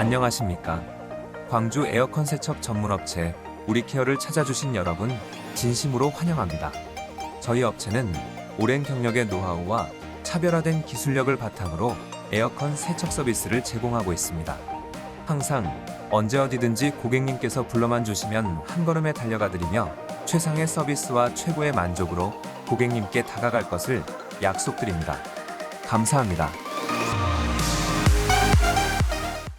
안녕하십니까. 광주 에어컨 세척 전문업체 우리케어를 찾아주신 여러분 진심으로 환영합니다. 저희 업체는 오랜 경력의 노하우와 차별화된 기술력을 바탕으로 에어컨 세척 서비스를 제공하고 있습니다. 항상 언제 어디든지 고객님께서 불러만 주시면 한 걸음에 달려가 드리며 최상의 서비스와 최고의 만족으로 고객님께 다가갈 것을 약속드립니다. 감사합니다.